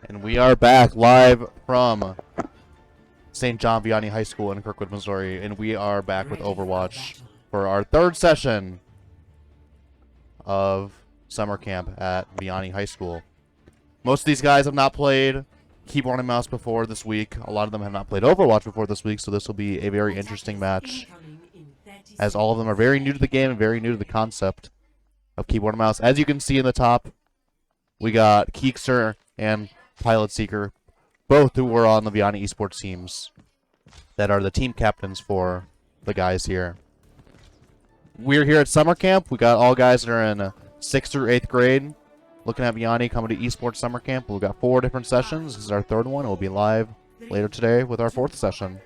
And we are back live from St. John Vianney High School in Kirkwood, Missouri. And we are back with Overwatch for our third session of summer camp at Vianney High School. Most of these guys have not played keyboard and mouse before this week. A lot of them have not played Overwatch before this week, so this will be a very interesting match, as all of them are very new to the game and very new to the concept of keyboard and mouse. As you can see in the top, we got Keekster and Pilot Seeker, both who were on the Vianney Esports teams that are the team captains for the guys here. We're here at summer camp. We got all guys that are in 6th through 8th grade looking at Vianney coming to Esports summer camp. We've got 4 different sessions. This is our 3rd one. It will be live later today with our 4th session.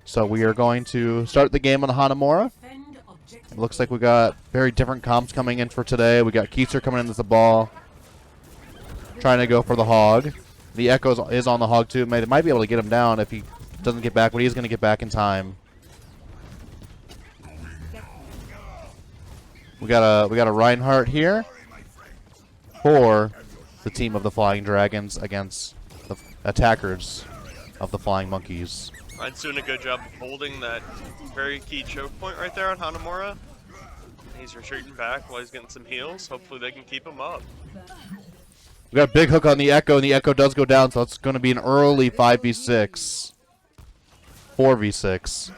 So we are going to start the game on the Hanamura. It looks like we got very different comps coming in for today. We got Keekster coming in as the ball, trying to go for the hog. The Echo is on the hog too. They might be able to get him down if he doesn't get back, but he's going to get back in time. We got a Reinhardt here for the team of the Flying Dragons against the attackers of the Flying Monkeys. Ryan's doing a good job of holding that very key choke point right there on Hanamura. He's retreating back while he's getting some heals. Hopefully they can keep him up. We got a big hook on the Echo, and the Echo does go down, so it's going to be an early 5v6. 4v6.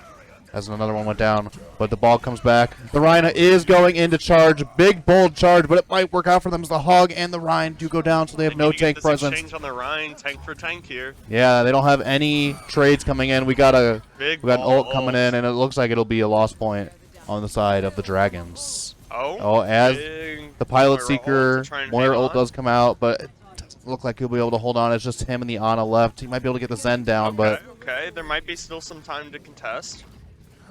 As another one went down, but the ball comes back. The Rhino is going into charge. Big, bold charge, but it might work out for them as the Hog and the Rhine do go down, so they have no tank presence. Exchange on the Rhine, tank for tank here. Yeah, they don't have any trades coming in. We got an ult coming in, and it looks like it'll be a lost point on the side of the Dragons. Oh, as the Pilot Seeker, Moira ult does come out, but it doesn't look like he'll be able to hold on. It's just him and the Ana left. He might be able to get the Zen down, but... Okay, there might be still some time to contest.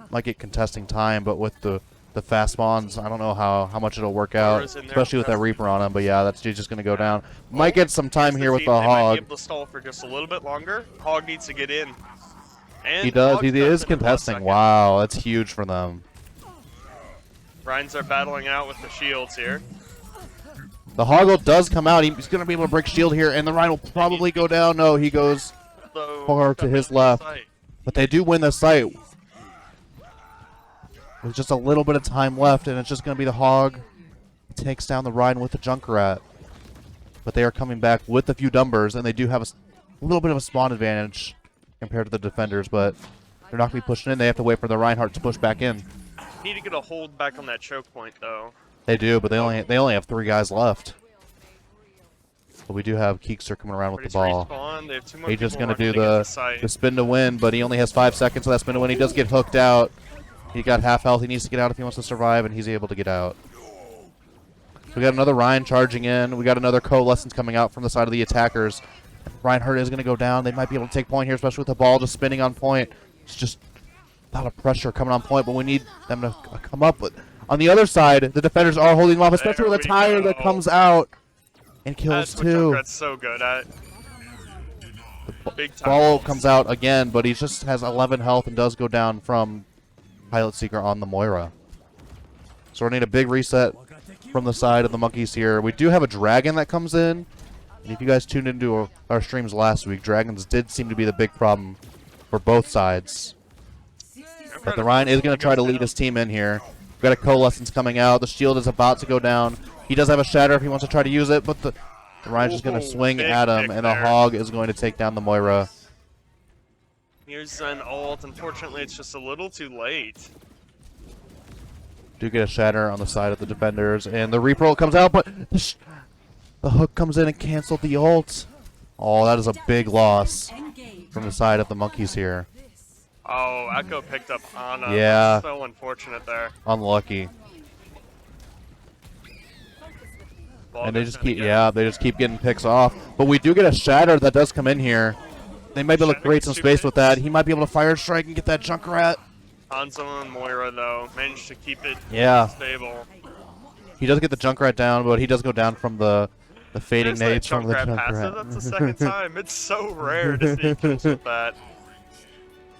Might get contesting time, but with the fast spawns, I don't know how much it'll work out, especially with that Reaper on him. But yeah, that's just going to go down. Might get some time here with the Hog. Might be able to stall for just a little bit longer. Hog needs to get in. And he does. He is contesting. Wow, that's huge for them. Rhines are battling out with the shields here. The Hog ult does come out. He's going to be able to break shield here, and the Rhine will probably go down. No, he goes far to his left. But they do win the site. With just a little bit of time left, and it's just going to be the Hog takes down the Rhine with the Junkrat. But they are coming back with a few numbers, and they do have a little bit of a spawn advantage compared to the defenders, but they're not going to be pushing in. They have to wait for the Reinhardt to push back in. Need to get a hold back on that choke point, though. They do, but they only have 3 guys left. But we do have Keekster coming around with the ball. He's just going to do the spin to win, but he only has 5 seconds of that spin to win. He does get hooked out. He got half health. He needs to get out if he wants to survive, and he's able to get out. We got another Ryan charging in. We got another Coalescence coming out from the side of the attackers. Reinhardt is going to go down. They might be able to take point here, especially with the ball just spinning on point. It's just a lot of pressure coming on point, but we need them to come up with. On the other side, the defenders are holding them off, especially with a tire that comes out and kills 2. That's so good at. The ball comes out again, but he just has 11 health and does go down from Pilot Seeker on the Moira. So we're going to need a big reset from the side of the Monkeys here. We do have a Dragon that comes in. And if you guys tuned into our streams last week, Dragons did seem to be the big problem for both sides. But the Ryan is going to try to lead his team in here. We've got a Coalescence coming out. The shield is about to go down. He does have a Shatter if he wants to try to use it, but the Ryan's just going to swing at him, and the Hog is going to take down the Moira. Here's an ult. Unfortunately, it's just a little too late. Do get a Shatter on the side of the defenders, and the Reaper ult comes out, but the hook comes in and canceled the ult. Oh, that is a big loss from the side of the Monkeys here. Oh, Echo picked up Ana. Yeah. So unfortunate there. Unlucky. Ball And they just keep getting picks off. But we do get a Shatter that does come in here. They might be able to create some space with that. He might be able to fire strike and get that Junkrat. Hanzo and Moira, though, managed to keep it stable. He does get the Junkrat down, but he does go down from the fading nades from the Junkrat. That's the second time. It's so rare to see kills with that.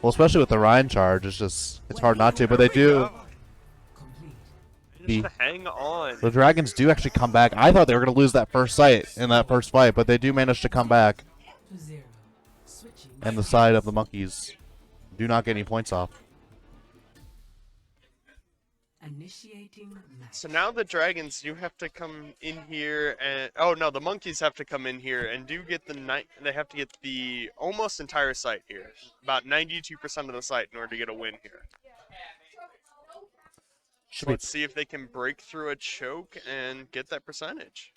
Well, especially with the Ryan charge, it's hard not to, but they do. Just hang on. The Dragons do actually come back. I thought they were going to lose that first sight in that first fight, but they do manage to come back. And the side of the Monkeys do not get any points off. So now the Dragons do have to come in here and oh no, the Monkeys have to come in here and do get they have to get the almost entire site here. About 92% of the site in order to get a win here. So let's see if they can break through a choke and get that percentage.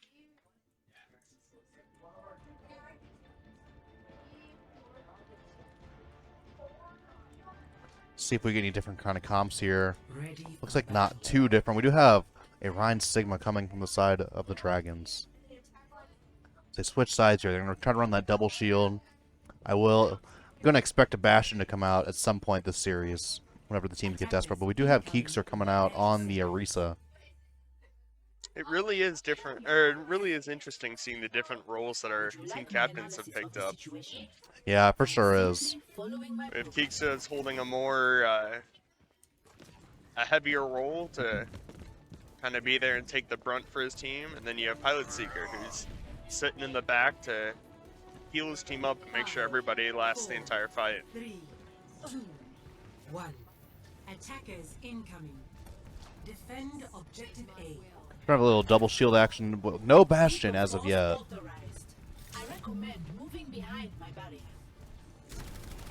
See if we get any different kind of comps here. Looks like not too different. We do have a Rhine Sigma coming from the side of the Dragons. They switch sides here. They're going to try to run that double shield. I'm going to expect a Bastion to come out at some point this series, whenever the teams get desperate. But we do have Keekser coming out on the Orisa. It really is different, or it really is interesting seeing the different roles that our team captains have picked up. Yeah, for sure is. If Keeksa is holding a more, a heavier role to kind of be there and take the brunt for his team, and then you have Pilot Seeker who's sitting in the back to heal his team up and make sure everybody lasts the entire fight. 3, 2, 1. Attackers incoming. Defend objective A. Have a little double shield action. No Bastion as of yet. I recommend moving behind my barrier.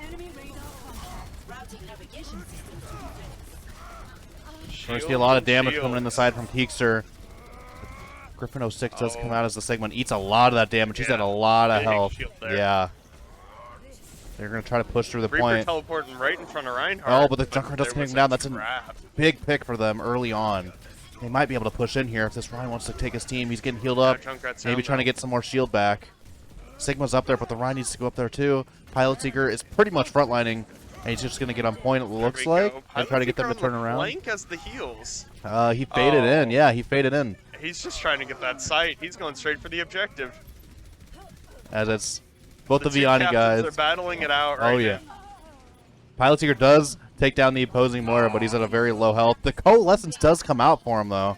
Enemy radar contact. Routing navigation system to defense. We're going to see a lot of damage coming in the side from Keekser. Griffin 06 does come out as the segment. Eats a lot of that damage. He's got a lot of health. Yeah. They're going to try to push through the Reaper point. teleporting right in front of Reinhardt. Oh, but the Junkrat does take him down. That's a trap. big pick for them early on. They might be able to push in here if this Ryan wants to take his team. He's getting healed up. Maybe trying to get some more shield back. Sigma's up there, but the Ryan needs to go up there too. Pilot Seeker is pretty much frontlining, and he's just going to get on point, it looks like, and try to get them to turn around. Flank as the heals. He faded in. Yeah, he faded in. He's just trying to get that sight. He's going straight for the objective. As it's both the two Viani captains guys. are battling it out right Oh, yeah. now. Pilot Seeker does take down the opposing Moira, but he's at a very low health. The Coalescence does come out for him, though.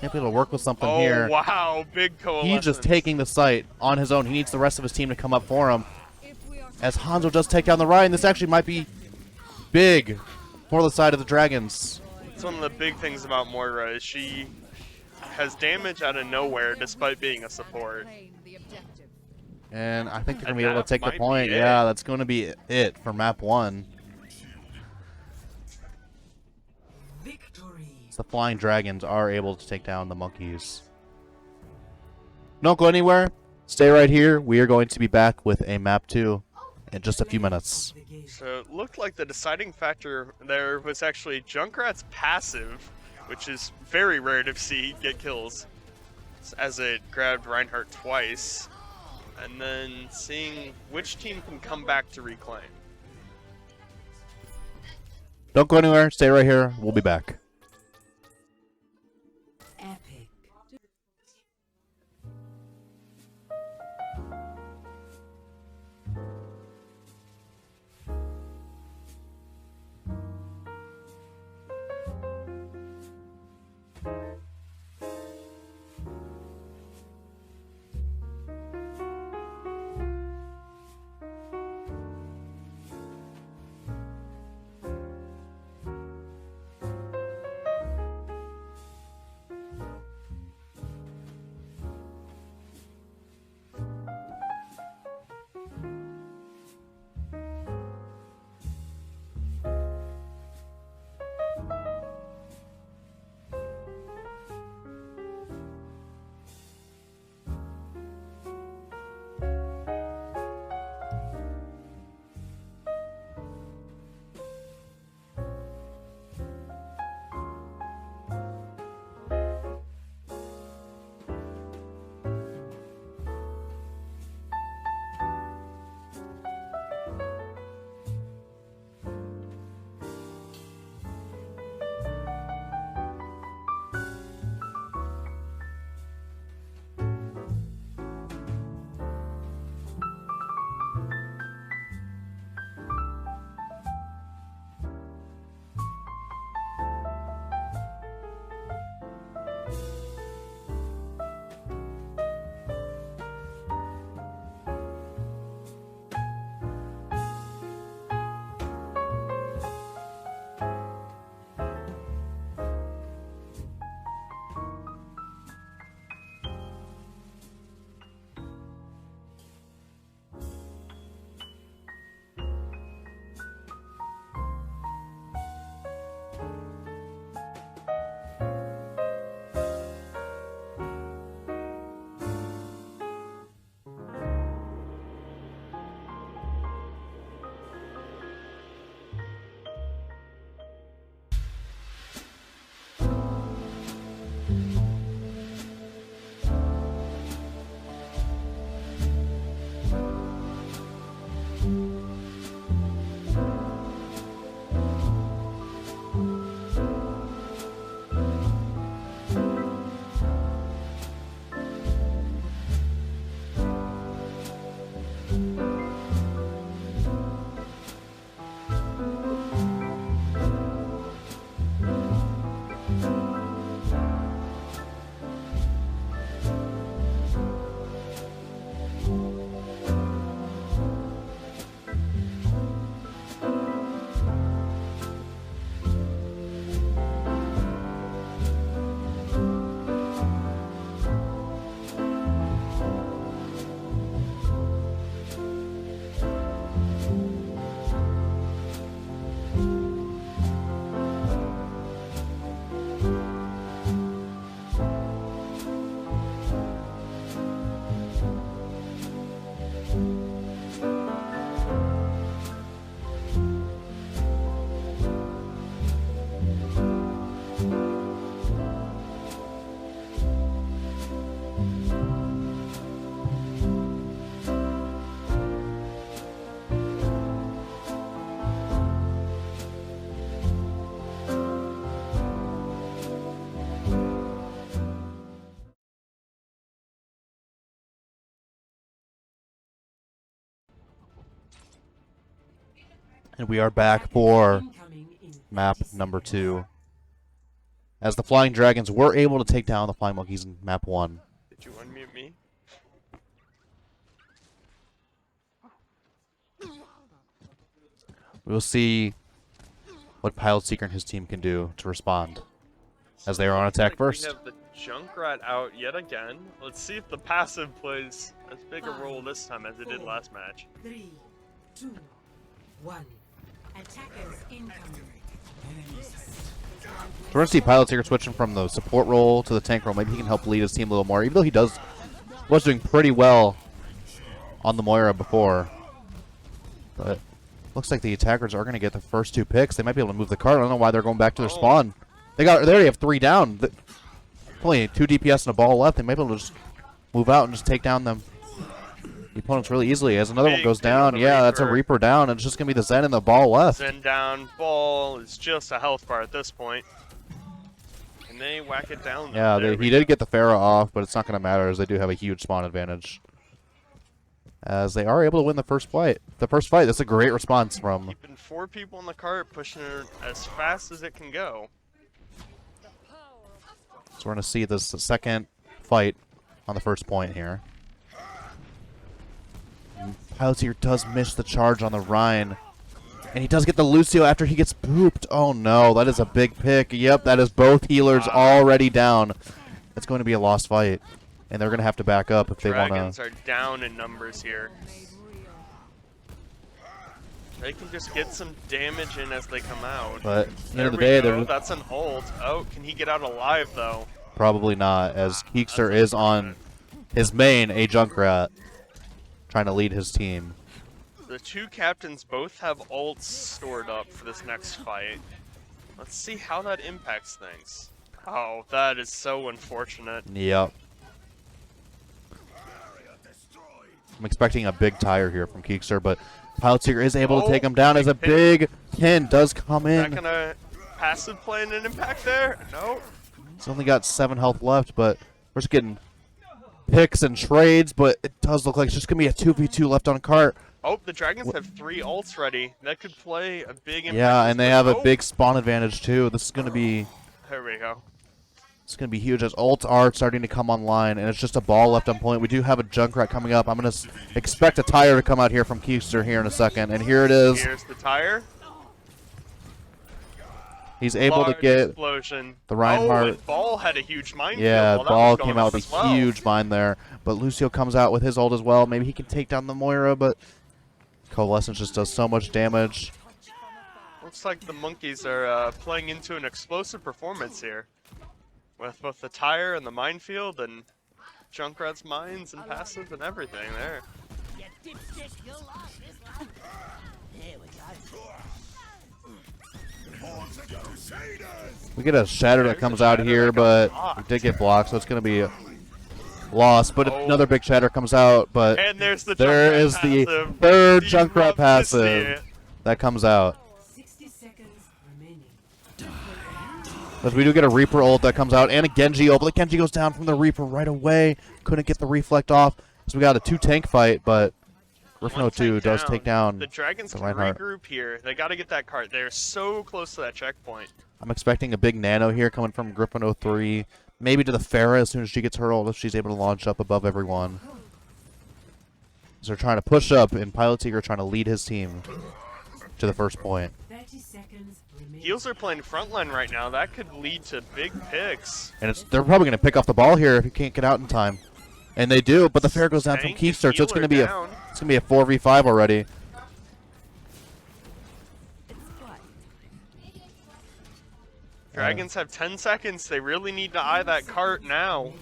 Can't be able to work with something here. Oh, wow. Big Coalescence. He's just taking the site on his own. He needs the rest of his team to come up for him. As Hanzo does take down the Ryan, this actually might be big for the side of the Dragons. It's one of the big things about Moira is she has damage out of nowhere despite being a support. And I think they're going And to be able that to take the might be point. it. Yeah, that's going to be it for map 1. Victory. So the Flying Dragons are able to take down the Monkeys. Don't go anywhere. Stay right here. We are going to be back with a map 2 in just a few minutes. So it looked like the deciding factor there was actually Junkrat's passive, which is very rare to see get kills, as it grabbed Reinhardt twice, and then seeing which team can come back to reclaim. Don't go anywhere. Stay right here. We'll be back. Epic. And we are back for Incoming in map 30 number seconds. 2. As the Flying Dragons were able to take down the Flying Monkeys in map 1. Did you unmute me? We will see what Pilot Seeker and his team can do to respond, as they are on attack Like first. We have the Junkrat out yet again. Let's see if the passive plays as big a role this time as it did last match. 3, 2, 1. Attackers incoming. So we're going to see Pilot Seeker switching from the support role to the tank role. Maybe he can help lead his team a little more, even though he was doing pretty well on the Moira before. But looks like the attackers are going to get the first 2 picks. They might be able to move the cart. I don't know why they're going back to their spawn. They already have 3 down. Only 2 DPS and a ball left. They might be able to just move out and just take down the opponents really easily. As another one Big goes hit on down, the yeah, that's a Reaper. Reaper down, and it's just going to be the Zen and the ball left. Zen down, ball is just a health bar at this point. And they whack it down. Yeah, There he we did get the Pharah off, but it's not going to matter as they do have a huge spawn advantage. As they are able to win the first fight. That's a great response from... Keeping 4 people in the cart, pushing it as fast as it can go. So we're going to see this second fight on the first point here. Pilot here does miss the charge on the Rhine. And he does get the Lucio after he gets booped. Oh no, that is a big pick. Yep, that is both healers already down. It's going to be a lost fight. And they're going to have to back up if they want Dragons to... are down in numbers here. They can just get some damage in as they come out. But at the end There of the we day, go. they're That's an ult. Oh, can he get out alive though? probably not, as Keekster That's is on his main, a Junkrat, trying to lead his team. The 2 captains both have ults stored up for this next fight. Let's see how that impacts things. Oh, that is so unfortunate. Yep. I'm expecting a big tire here from Keekster, but Pilot Seeker is able to take him down as a big pin does come Is that in. gonna passive play an impact there? No. He's only got 7 health left, but we're just getting picks and trades, but it does look like it's just going to be a 2v2 left on cart. Oh, the dragons have 3 ults ready. That could play a big impact. Yeah, and they have a Oh, big spawn advantage too. This is going to be... There we go. It's going to be huge as ults are starting to come online, and it's just a ball left on point. We do have a Junkrat coming up. I'm going to expect a tire to come out here from Keekster here in a second, and here it is. Here's the tire. He's able to Large get explosion. the Reinhardt. Oh, and Ball had a huge minefield. Yeah, while that Ball was going came out off with as a well. huge mine there, but Lucio comes out with his ult as well. Maybe he can take down the Moira, but Coalescence just does so much damage. Looks like the monkeys are playing into an explosive performance here. With both the tire and the minefield and Junkrat's mines and passive and everything there. We get a Shatter that comes out here, but we did get blocked, so it's going to be a loss. But another big Shatter comes out, but And there's the there Junkrat is the passive. third You Junkrat love to see passive it. that comes out. 60 seconds remaining. But we do get a Reaper ult that comes out, and a Genji ult, but the Genji goes down from the Reaper right away. Couldn't get the reflect off, so we got a 2-tank fight, but Griffin One 02 tank does take down The dragons the can Reinhardt. regroup here. They got to get that cart. They're so close to that checkpoint. I'm expecting a big nano here coming from Griffin 03. Maybe to the Pharah as soon as she gets her ult, if she's able to launch up above everyone. So they're trying to push up, and Pilot Seeker trying to lead his team to the first point. 30 seconds remaining. Heels are playing frontline right now. That could lead to big picks. And they're probably going to pick off the ball here if he can't get out in time. And they do, but the Pharah goes down from Tank and Keekster, so it's going to healer be down. it's going to be a 4v5 already. Dragons have 10 seconds. They really need to eye that cart now.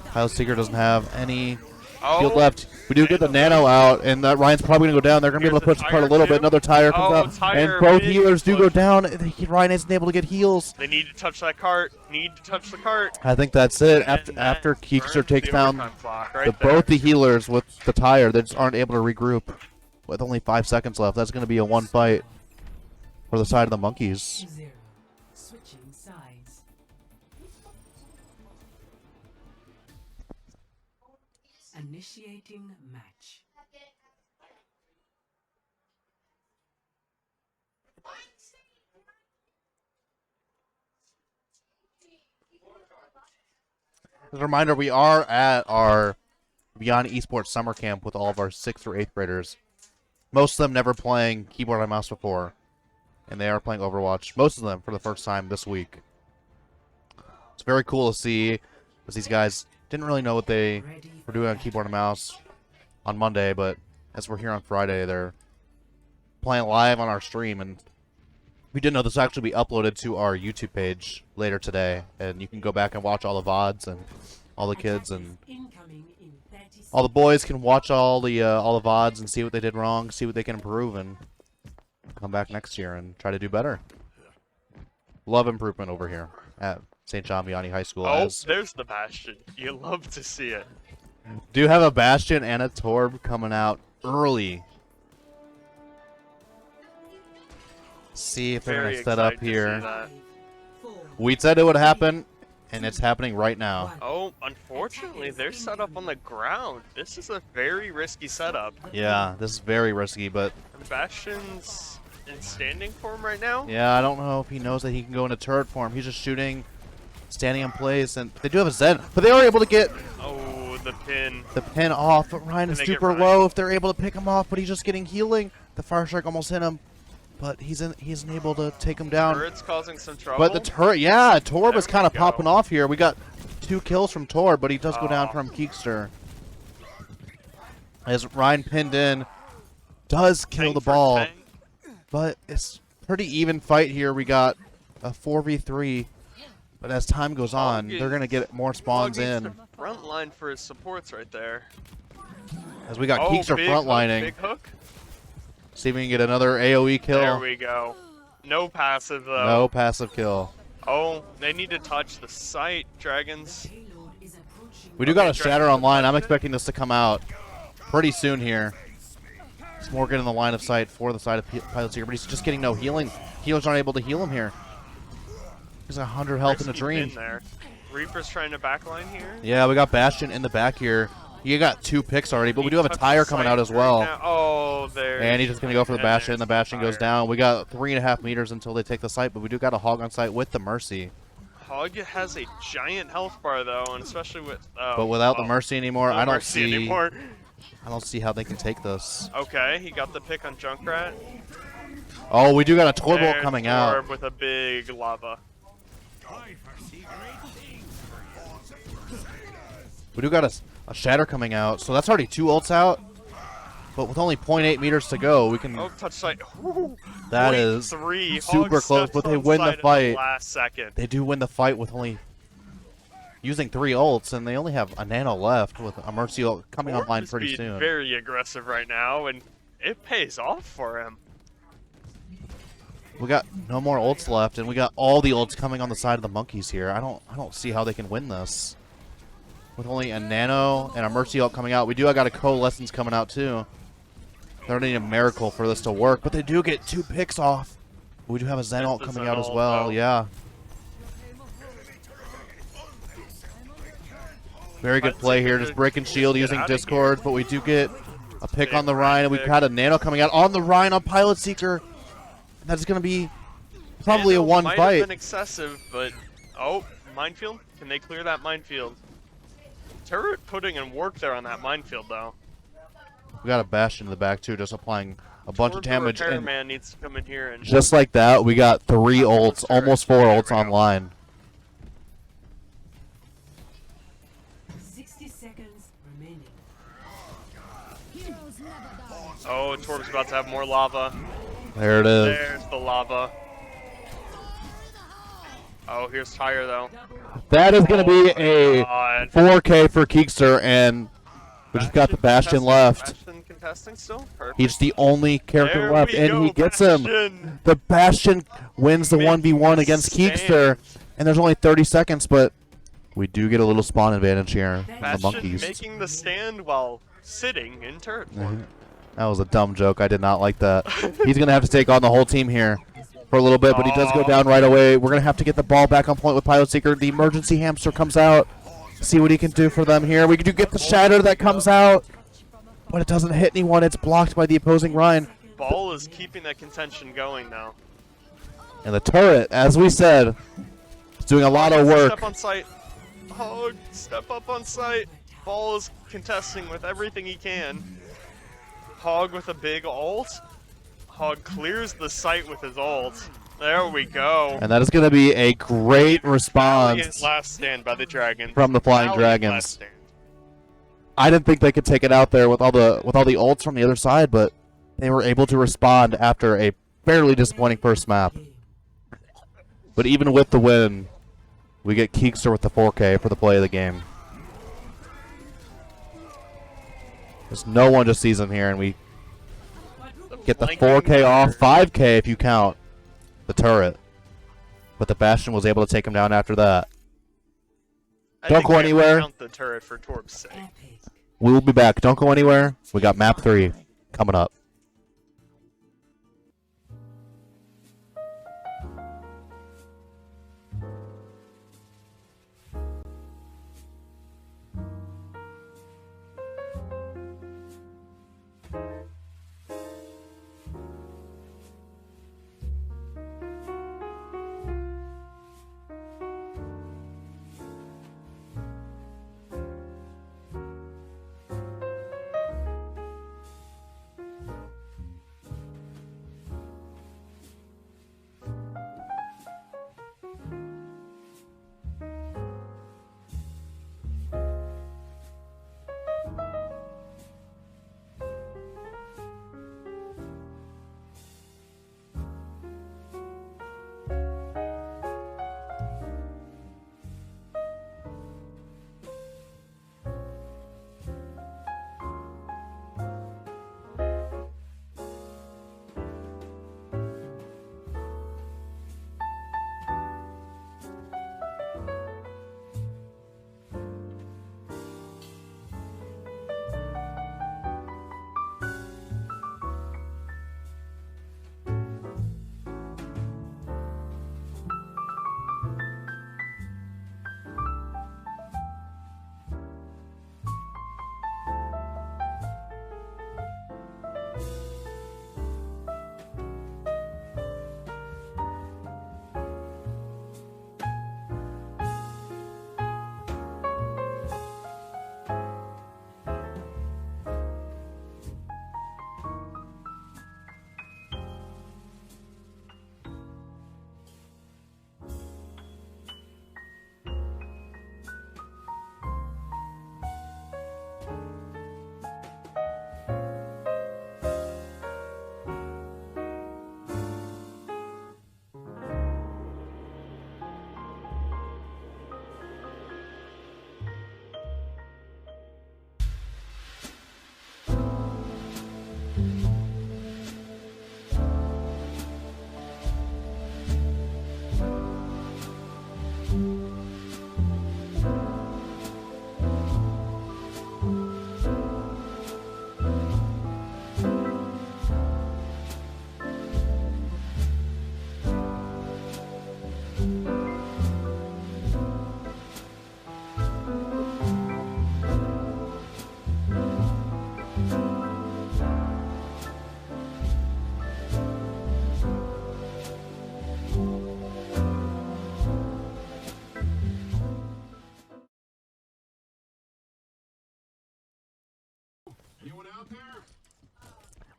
Pilot Seeker doesn't have any Oh, field left. We do get the nano out, and that Ryan's probably going to go down. They're going to be able to Here's push the the cart a tire little too. bit. Another tire comes Oh, out, tire, and both big healers do go push. down. Ryan isn't able to get heals. They need to touch that cart. Need to touch the cart. I think that's it. And After that Keekster burns takes the down overtime clock right both there. the healers with the tire, they just aren't able to regroup. With only 5 seconds left, that's going to be a 1 fight for the side of the Monkeys. 0. Switching sides. Initiating match. As a reminder, we are at our Beyond Esports summer camp with all of our 6th or 8th graders. Most of them never playing keyboard and mouse before, and they are playing Overwatch. Most of them for the first time this week. It's very cool to see, as these guys didn't really know what they were doing on keyboard and mouse on Monday, but as we're here on Friday, they're playing live on our stream, and we didn't know this will actually be uploaded to our YouTube page later today, and you can go back and watch all the VODs, and all the kids and all the boys can watch all the VODs and see what they did wrong, see what they can improve, and come back next year and try to do better. Love improvement over here at St. John Vianney High School. Oh, there's the Bastion. You love to see it. Do have a Bastion and a Torb coming out early. See if they're Very going to set up excited to see here. that. We said it would happen, and it's happening right now. Oh, unfortunately, they're set up on the ground. This is a very risky setup. Yeah, this is very risky, but And Bastion's in standing form right now. yeah, I don't know if he knows that he can go into turret form. He's just shooting, standing in place, and they do have a Zen, but they are able to get Oh, the pin. the pin off. But Ryan is Can they get super Ryan? low if they're able to pick him off, but he's just getting healing. The fire strike almost hit him, but he isn't able to take him down. Turret's causing some trouble. But the turret, yeah, Torb is There kind of we go. popping off here. We got 2 kills from Torb, but he does go down Oh. from Keekster. As Ryan pinned in, does kill Fang the for ball, Fang. but it's pretty even fight here. We got a 4v3, but as time goes on, they're going to get more spawns Hog needs in. the front line for his supports right there. As we got Oh, Keekster big frontlining. Hook, big hook. See if we can get another AoE kill. There we go. No passive though. No passive kill. Oh, they need to touch the site, Dragons. We do got a Okay, Shatter Dragon online. I'm touched it. expecting this to come out pretty soon here. It's Morgan in the line of sight for the side of Pilot Seeker, but he's just getting no healing. Healers aren't able to heal him here. He's 100 health in a Risky dream. pin there. Reaper's trying to backline here. Yeah, we got Bastion in the back here. You got 2 picks already, but we do have a tire coming out as well. Oh, there. And he's just going to go for the And Bastion, there's and the Bastion goes tire. down. We got 3.5 meters until they take the site, but we do got a Hog on site with the Mercy. Hog has a giant health bar though, and especially with. But without the Mercy anymore, no I don't Mercy see. anymore. I don't see how they can take this. Okay, he got the pick on Junkrat. Oh, we do got a Torbolt There's coming out. Torb with a big lava. We do got a Shatter coming out, so that's already 2 ults out. But with only 0.8 meters to go, we can. Oh, touch site. Ooh, That point is 3. super Hog close, steps but they on win the site at fight. last second. They do win the fight with only using 3 ults, and they only have a nano left with a Mercy ult coming Torb online is pretty being soon. Very aggressive right now, and it pays off for him. We got no more ults left, and we got all the ults coming on the side of the monkeys here. I don't see how they can win this. With only a nano and a Mercy ult coming out, we do got a Coalescence coming out too. They're gonna need a miracle for this to work, but they do get 2 picks off. We do have a Zen There's ult the coming Zen out as ult, well. though. Yeah. Very good But play here, Seeker just breaking shield get using outta Discord, but we do get a pick Big on the Rhine Rhine, and we've pick. got a nano coming out on the Rhine on Pilot Seeker. That's gonna be probably a Nano 1 might fight. have been excessive, but oh, minefield. Can they clear that minefield? Turret putting in work there on that minefield though. We got a Bastion in the back too, just applying a bunch of Torb the damage. And repairman needs to come in here and just like that, we got 3 ults, turret. almost 4 There we ults go. online. 60 seconds remaining. Heroes never die. oh, Torb's about to have more lava. There it is. There's the lava. Oh, here's Tire though. That is going to be Oh a my God. 4K for Keekster, and we just got the Bastion left. Bastion contesting still? Perfect. He's the only character There left, we and go, he gets him. Bastion. The Bastion wins the Making 1v1 the against stand. Keekster, and there's only 30 seconds, but we do get a little spawn advantage here from the Bastion monkeys. making the stand while sitting in turret form. That was a dumb joke. I did not like that. He's going to have to take on the whole team here for a little bit, but he does go down right away. We're going to have to get the ball back on point with Pilot Seeker. The emergency hamster comes out. See what he can do for them here. We do get the shatter that comes out, but it doesn't hit anyone. It's blocked by the opposing Ryan. Ball is keeping that contention going now. And the turret, as we said, is doing a lot of work. Step on site. Hog, step up on site. Ball is contesting with everything he can. Hog with a big ult. Hog clears the site with his ult. There we go. And that is going to be a great Valiant response last stand by the Dragons. from the Flying Valiant Dragons. last stand. I didn't think they could take it out there with all the ults from the other side, but they were able to respond after a fairly disappointing first map. But even with the win, we get Keekster with the 4K for the play of the game. There's no one just sees him here, and we get the 4K off, 5K if you count the turret. But the Bastion was able to take him down after that. Don't go anywhere. Count the turret for Torb's sake. Epic. We will be back. Don't go anywhere. We got map 3 coming up.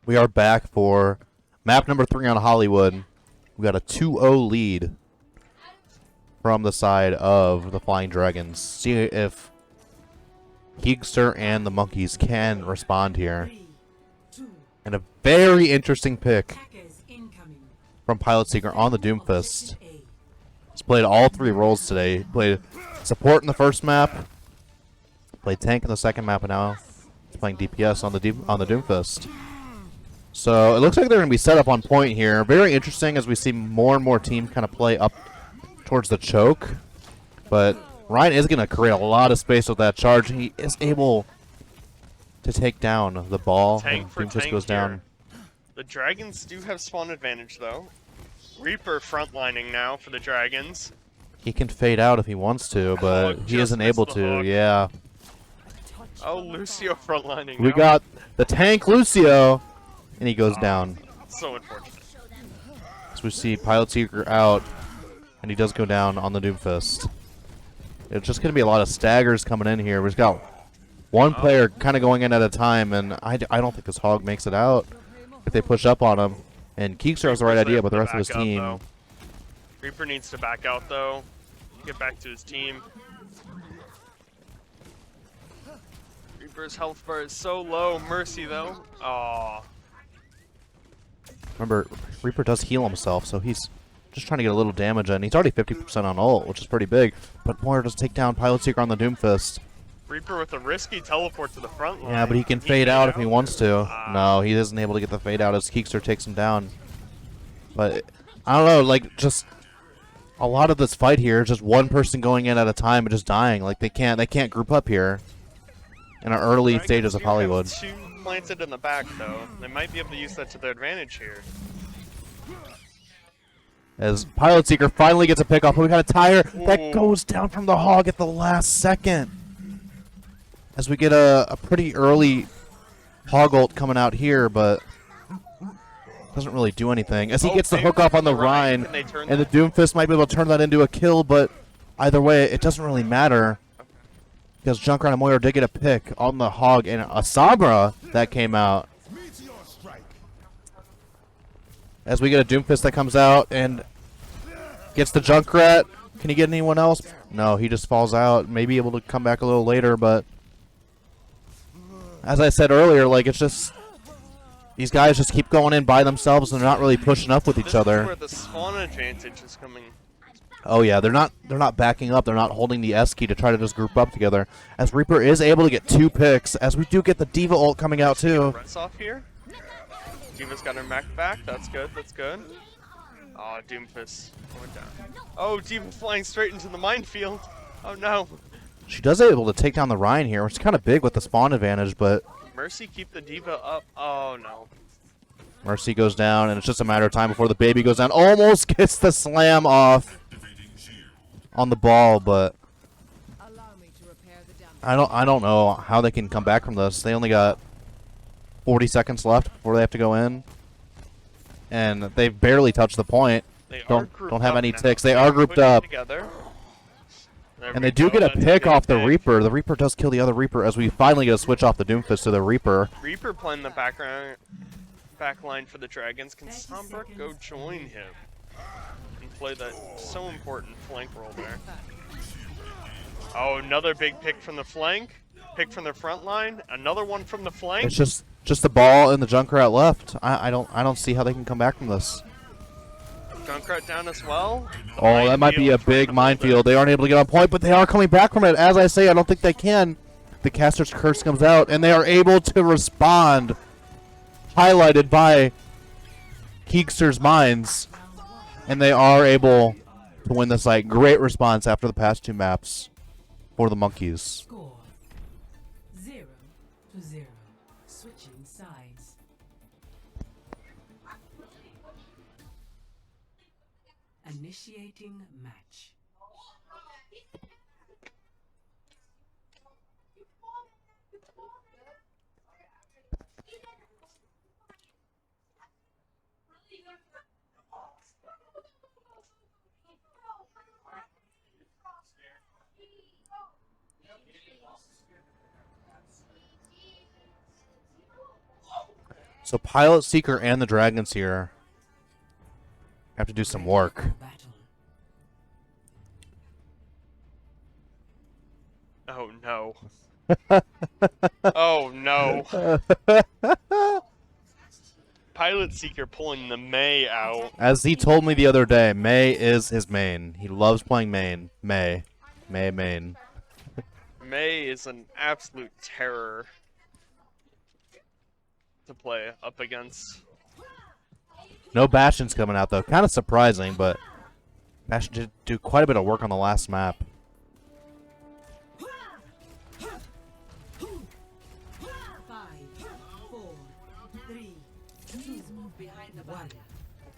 We are back for map number 3 on Hollywood. We got a 2-0 lead from the side of the Flying Dragons. See if Keekster and the Monkeys can respond here. 3, 2, And a very interesting pick attackers incoming. from Pilot Seeker on the Doomfist. Objective A. He's played all 3 roles today. He played support in the first map, played tank in the second map, and now he's playing DPS on the Doomfist. So it looks like they're going to be set up on point here. Very interesting as we see more and more teams kind of play up towards the choke. But Ryan is going to create a lot of space with that charge. He is able to take down the ball. Tank And for Doomfist tank goes down. here. The Dragons do have spawn advantage though. Reaper frontlining now for the Dragons. He can fade out if he wants to, but he just isn't missed able the to. hook. Yeah. Oh, Lucio frontlining We now. got the tank Lucio, and he goes down. So unfortunate. So we see Pilot Seeker out, and he does go down on the Doomfist. It's just going to be a lot of staggers coming in here. We've got one player kind of going in at a time, and I don't think this Hog makes it out if they push up on him. And Keekster has the right idea, but the rest of his team... Reaper needs to back out, though. Get back to his team. Reaper's health bar is so low. Mercy, though. Aww. Remember, Reaper does heal himself, so he's just trying to get a little damage in. He's already 50% on ult, which is pretty big. But Moira does take down Pilot Seeker on the Doomfist. Reaper with a risky teleport to the front line. Yeah, but he can fade out if he wants to. No, he isn't able to get the fade out as Keekster takes him down. But, I don't know, like, just... A lot of this fight here is just one person going in at a time and just dying. Like, they can't group up here in our early stages of Hollywood. Two planted in the back, though. They might be able to use that to their advantage here. As Pilot Seeker finally gets a pick off, we got a tire that goes down from the Hog at the last second. As we get a pretty early Hog ult coming out here, but doesn't really do anything. As he gets the hook off on the Rhine, and the Doomfist might be able to turn that into a kill, but either way, it doesn't really matter. Because Junkrat and Moira did get a pick on the Hog, and a Sabra that came out. As we get a Doomfist that comes out and gets the Junkrat. Can he get anyone else? No, he just falls out. Maybe able to come back a little later, but as I said earlier, like, it's just these guys just keep going in by themselves and they're not really pushing up with each other. This is where the spawn advantage is coming. Oh yeah, they're not backing up. They're not holding the S key to try to just group up together. As Reaper is able to get 2 picks, as we do get the D.Va ult coming out too. Rest off here. D.Va's got her mech back. That's good. That's good. Oh, Doomfist went down. Oh, D.Va flying straight into the minefield. Oh no. She does able to take down the Rhine here, which is kind of big with the spawn advantage, but Mercy keep the D.Va up. Oh no. Mercy goes down, and it's just a matter of time before the baby goes down. Almost gets the slam off on the ball, but I don't know how they can come back from this. They only got 40 seconds left before they have to go in, and they've barely touched the point. Don't have any ticks. They are grouped up, and they do get a pick off the Reaper. The Reaper does kill the other Reaper as we finally get a switch off the Doomfist to the Reaper. Reaper playing the back line for the Dragons. Can Sombra go join him and play that so important flank role there? Oh, another big pick from the flank. Pick from the front line. Another one from the flank. It's just the ball and the Junkrat left. I don't see how they can come back from this. Junkrat down as well. Oh, that might be a big minefield. They aren't able to get on point, but they are coming back from it. As I say, I don't think they can. The Caster's Curse comes out, and they are able to respond. Highlighted by Keekster's Mines. And they are able to win this fight. Great response after the past 2 maps for the Monkeys. Score 0-0. Switching sides. Initiating match. So Pilot Seeker and the Dragons here have to do some work. Oh no. Oh no. Pilot Seeker pulling the Mei out. As he told me the other day, Mei is his main. He loves playing main. Mei main. Mei is an absolute terror to play up against. No Bastion's coming out though. Kind of surprising, but Bastion did do quite a bit of work on the last map.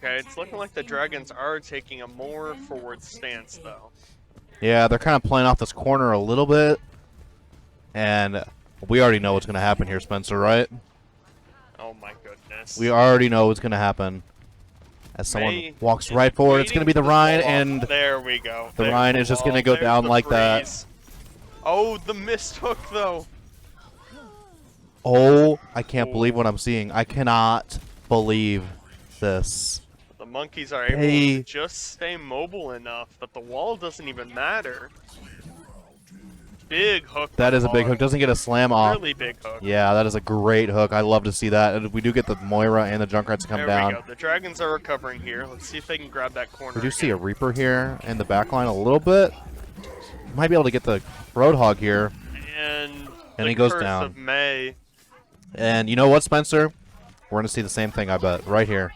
Okay, it's looking like the Dragons are taking a more forward stance though. Yeah, they're kind of playing off this corner a little bit. And we already know what's going to happen here, Spencer, right? Oh my goodness. We already know what's going to happen. As someone May walks is right forward, it's going to be the waiting Rhine, for the and ball. There we go. the There's Rhine is just going to ball. go down There's the like that. freeze. Oh, the missed hook though. Oh, I can't believe Ooh. what I'm seeing. I cannot believe this. The monkeys are able Hey. to just stay mobile enough that the wall doesn't even matter. Big hook. That from is a big Hog. hook. Doesn't get a slam off. Really big hook. Yeah, that is a great hook. I love to see that. And we do get the Moira and the Junkrats to come There down. we go. The dragons are recovering here. Let's see if they can grab that corner. We do see a again. Reaper here in the back line a little bit. Might be able to get the Roadhog here. And And the he goes curse down. Of May. And you know what, Spencer? We're going to see the same thing, I bet, right here.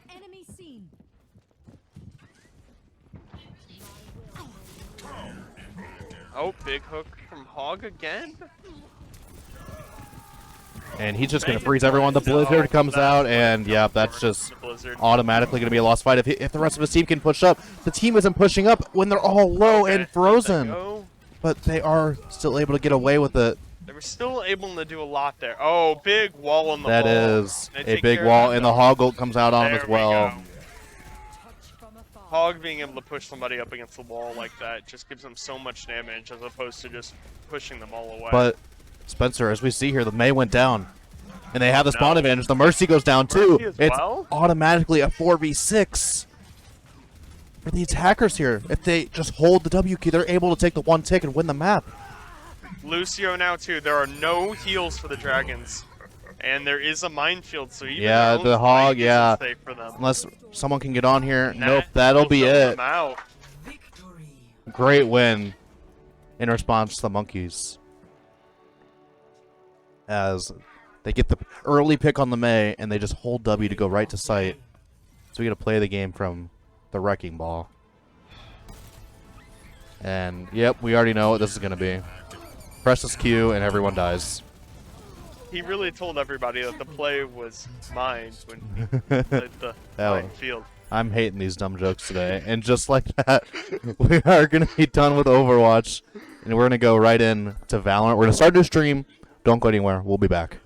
Enemy seen. Oh, big hook from Hog again. And he's just going to May freeze everyone. The no, Blizzard comes that's out, what and comes yeah, for that's just the Blizzard. automatically going to be a lost fight. If the rest of his team can push up, the team isn't pushing up when they're all low Okay, and frozen. there they go. But they are still able to get away with it. They were still able to do a lot there. Oh, big wall on the That wall. is They a take big care of wall, that, and the though. Hog ult comes out on him There as we well. go. Hog being able to push somebody up against the wall like that just gives them so much damage as opposed to just pushing them all away. But, Spencer, as we see here, the May went down. And they have the spawn No. advantage. The Mercy goes down, too. Mercy as It's well? automatically a 4v6 for these hackers here. If they just hold the W key, they're able to take the one tick and win the map. Lucio now too. There are no heals for the dragons. And there is a minefield, so even Yeah, their own the Hog, flank isn't yeah. safe for them. Unless someone can get on here. And Nope, that that'll will be zone it. them out. Victory. Great win in response to the Monkeys. As they get the early pick on the May, and they just hold W to go right to site. So we get to play the game from the Wrecking Ball. And, yep, we already know what this is going to be. Press this Q, and everyone dies. He really told everybody that the play was mine when he played the Oh. minefield. I'm hating these dumb jokes today. And just like that, we are going to be done with Overwatch. And we're going to go right in to Valorant. We're going to start a new stream. Don't go anywhere. We'll be back.